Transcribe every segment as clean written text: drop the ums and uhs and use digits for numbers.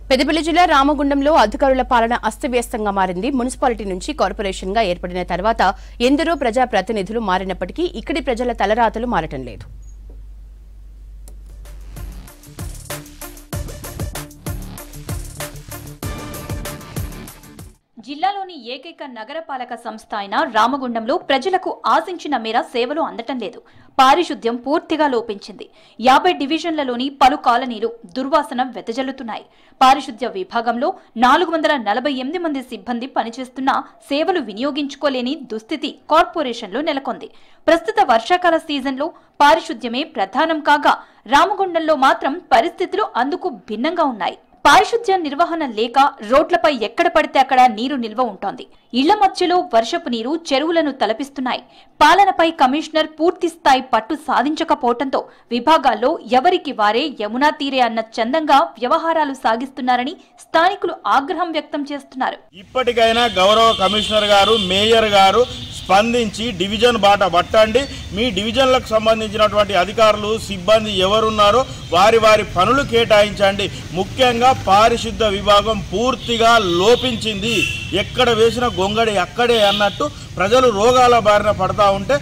పెద్దపల్లి జిల్లా రామగుండంలో అధికారుల పాలన అస్తవ్యస్తంగా మారింది. మున్సిపాలిటీ నుంచి కార్పొరేషన్ గా ఏర్పడిన తర్వాత ఎందరో ప్రజాప్రతినిధులు మారినప్పటికీ ఇక్కడి ప్రజల తలరాతలు మారటం లేదు. జిల్లాలోని ఏకైక నగరపాలక సంస్థ అయిన రామగుండంలో ప్రజలకు ఆశించిన మేర సేవలు అందటం లేదు. పారిశుద్ధ్యం పూర్తిగా లోపించింది. 50 డివిజన్లలోని పలు కాలనీలు దుర్వాసన వెదజల్లుతున్నాయి. పారిశుద్ధ్య విభాగంలో 448 మంది సిబ్బంది పనిచేస్తున్నా సేవలు వినియోగించుకోలేని దుస్థితి కార్పొరేషన్లో నెలకొంది. ప్రస్తుత వర్షాకాల సీజన్లో పారిశుద్ధ్యమే ప్రధానం కాగా రామగుండంలో మాత్రం పరిస్థితులు అందుకు భిన్నంగా ఉన్నాయి. పారిశుద్ధ్య నిర్వహణ లేక రోడ్లపై ఎక్కడ పడితే అక్కడ నీరు నిల్వ ఉంటోంది. ఇళ్ల మధ్యలో వర్షపు నీరు చెరువులను తలపిస్తున్నాయి. పాలనపై కమిషనర్ పూర్తి స్థాయి పట్టు సాధించకపోవడంతో విభాగాల్లో ఎవరికి వారే యమునా తీరే అన్న చందంగా వ్యవహారాలు సాగిస్తున్నారని స్థానికులు ఆగ్రహం వ్యక్తం చేస్తున్నారు. ఇప్పటికైనా గౌరవ కమిషనర్ గారు, మేయర్ గారు స్పందించి డివిజన్ బాట పట్టండి. మీ డివిజన్లకు సంబంధించినటువంటి అధికారులు, సిబ్బంది ఎవరున్నారో వారి వారి పనులు కేటాయించండి. ముఖ్యంగా పారిశుద్ధ విభాగం పూర్తిగా లోపించింది. ఎక్కడ వేసిన గొంగడి అక్కడే అన్నట్టు ప్రజలు రోగాల బారిన పడతా ఉంటే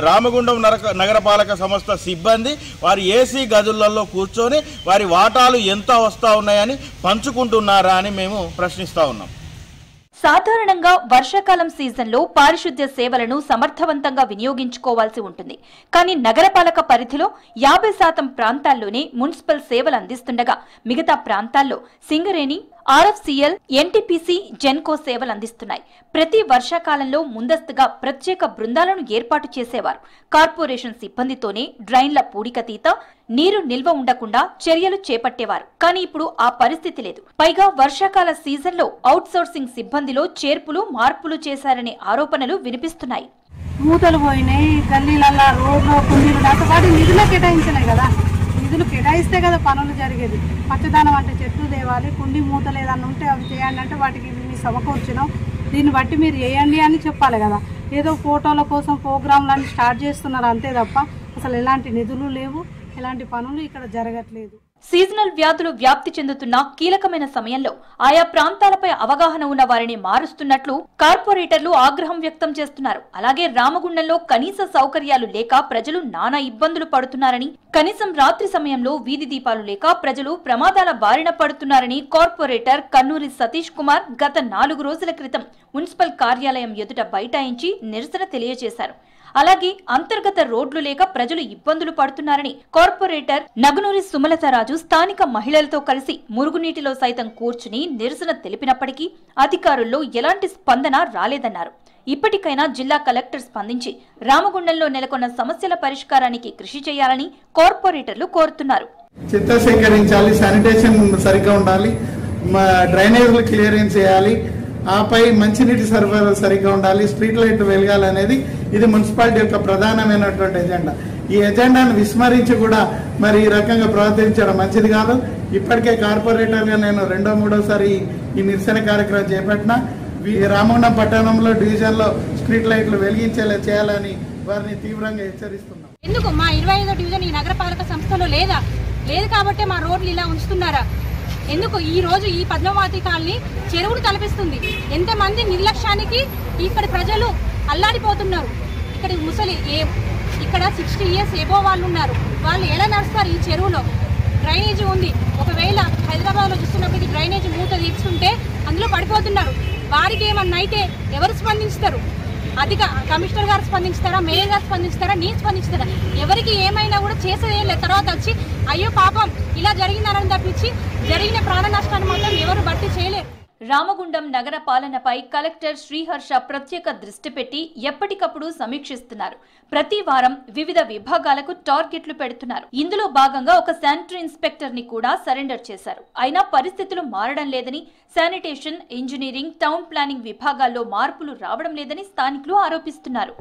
రామగుండం నగరపాలక సంస్థ సిబ్బంది వారి ఏసీ గదులలో కూర్చొని వారి వాటాలు ఎంత వస్తూ ఉన్నాయని పంచుకుంటున్నారా అని మేము ప్రశ్నిస్తూ ఉన్నాం. సాధారణంగా వర్షాకాలం సీజన్లో పారిశుద్ధ్య సేవలను సమర్థవంతంగా వినియోగించుకోవాల్సి ఉంటుంది. కానీ నగరపాలక పరిధిలో 50% ప్రాంతాల్లోనే మున్సిపల్ సేవలు అందిస్తుండగా మిగతా ప్రాంతాల్లో సింగరేణి, ఆర్ఎఫ్సిఎల్, ఎన్టీపీసీ, జెన్కో సేవలు అందిస్తున్నాయి. ప్రతి వర్షాకాలంలో ముందస్తుగా ప్రత్యేక బృందాలను ఏర్పాటు చేసేవారు. కార్పొరేషన్ సిబ్బందితోనే డ్రైన్ల పూడికతీత, నీరు నిల్వ ఉండకుండా చర్యలు చేపట్టేవారు. కానీ ఇప్పుడు ఆ పరిస్థితి లేదు. పైగా వర్షాకాల సీజన్లో అవుట్సోర్సింగ్ సిబ్బందిలో చేర్పులు, మార్పులు చేశారనే ఆరోపణలు వినిపిస్తున్నాయి. మూతలు పోయినాయి, గల్లీలల్లా రోడ్లు, కుండీలు దాంతోపాటు నిధులు కేటాయించినాయి కదా. నిధులు కేటాయిస్తే కదా పనులు జరిగేది. పచ్చదనం అంటే చెట్లు తేవాలి, కుండీ మూతలు ఏదన్నా ఉంటే అవి చేయండి అంటే వాటికి మీ సమకూర్చినాం, దీన్ని బట్టి మీరు చేయండి అని చెప్పాలి కదా. ఏదో ఫోటోల కోసం ప్రోగ్రాంలను స్టార్ట్ చేస్తున్నారు అంతే తప్ప అసలు ఎలాంటి నిధులు లేవు, ఎలాంటి పనులు ఇక్కడ జరగట్లేదు. సీజనల్ వ్యాధులు వ్యాప్తి చెందుతున్న కీలకమైన సమయంలో ఆయా ప్రాంతాలపై అవగాహన ఉన్న వారిని మారుస్తున్నట్లు కార్పొరేటర్లు ఆగ్రహం వ్యక్తం చేస్తున్నారు. అలాగే రామగుండంలో కనీస సౌకర్యాలు లేక ప్రజలు నానా ఇబ్బందులు పడుతున్నారని, కనీసం రాత్రి సమయంలో వీధి దీపాలు లేక ప్రజలు ప్రమాదాల బారిన పడుతున్నారని కార్పొరేటర్ కన్నూరి సతీష్ కుమార్ గత 4 రోజుల క్రితం మున్సిపల్ కార్యాలయం ఎదుట బైఠాయించి నిరసన తెలియజేశారు. అలాగే అంతర్గత రోడ్లు లేక ప్రజలు ఇబ్బందులు పడుతున్నారని కార్పొరేటర్ నగనూరి సుమలతారాజు స్థానిక మహిళలతో కలిసి మురుగునీటిలో సైతం కూర్చుని నిరసన తెలిపినప్పటికీ అధికారుల్లో ఎలాంటి స్పందన రాలేదన్నారు. ఇప్పటికైనా జిల్లా కలెక్టర్ స్పందించి రామగుండంలో నెలకొన్న సమస్యల పరిష్కారానికి కృషి చేయాలని కార్పొరేటర్లు కోరుతున్నారు. చెత్త సేకరించాలి, శానిటేషన్ సరిగ్గా ఉండాలి, డ్రైనేజీలు క్లియరెన్స్ చేయాలి, ఆపై మంచినీటి సరఫరా సరిగ్గా ఉండాలి, స్ట్రీట్ లైట్ వెలగాలనేది ఇది మున్సిపాలిటీ యొక్క ప్రధానమైనటువంటి ఎజెండా. ఈ ఎజెండాను విస్మరించి కూడా మరి ఈ రకంగా ప్రవర్తించడం మంచిది కాదు. ఇప్పటికే కార్పొరేటర్గా నేను 2వ 3వసారి ఈ నిరసన కార్యక్రమం చేపట్టిన. రామగుండం పట్టణంలో డివిజన్లో స్ట్రీట్ లైట్లు వెలిగించేలా చేయాలని వారిని తీవ్రంగా హెచ్చరిస్తున్నాం. ఎందుకు మా 25వ డివిజన్ ఈ నగరపాలక సంస్థలో లేదు కాబట్టి మా రోడ్లు ఇలా ఉంచుతున్నారా? ఎందుకు ఈ రోజు ఈ పద్మావతి కాలనీ చెరువును తలపిస్తుంది. ఎంతమంది నిర్లక్ష్యానికి ఇక్కడ ప్రజలు అల్లాడిపోతున్నారు. ఇక్కడ 60 years ఎబో వాళ్ళు ఉన్నారు. వాళ్ళు ఎలా నడుస్తారు ఈ చెరువులో? డ్రైనేజీ ఉంది. ఒకవేళ హైదరాబాద్లో చూస్తున్నప్పుడు డ్రైనేజీ మూత తీస్తుంటే అందులో పడిపోతున్నారు. వారికి ఏమన్నా అయితే ఎవరు స్పందిస్తారు? కమిషనర్ గారు స్పందిస్తారా? మేయర్ గారు స్పందిస్తారా? నేను స్పందిస్తారా? ఎవరికి ఏమైనా కూడా చేసేదేం లేదు. తర్వాత వచ్చి అయ్యో పాపం ఇలా జరిగిందని తప్పించి జరిగిన ప్రాణ నష్టాన్ని మాత్రం ఎవరు భర్తీ చేయలేరు. రామగుండం నగర పాలనపై కలెక్టర్ శ్రీహర్ష ప్రత్యేక దృష్టి పెట్టి ఎప్పటికప్పుడు సమీక్షిస్తున్నారు. ప్రతి వారం వివిధ విభాగాలకు టార్గెట్లు పెడుతున్నారు. ఇందులో భాగంగా ఒక శానిటరీ ఇన్స్పెక్టర్ ని కూడా సరెండర్ చేశారు. అయినా పరిస్థితులు మారడం లేదని, శానిటేషన్, ఇంజనీరింగ్, టౌన్ ప్లానింగ్ విభాగాల్లో మార్పులు రావడం లేదని స్థానికులు ఆరోపిస్తున్నారు.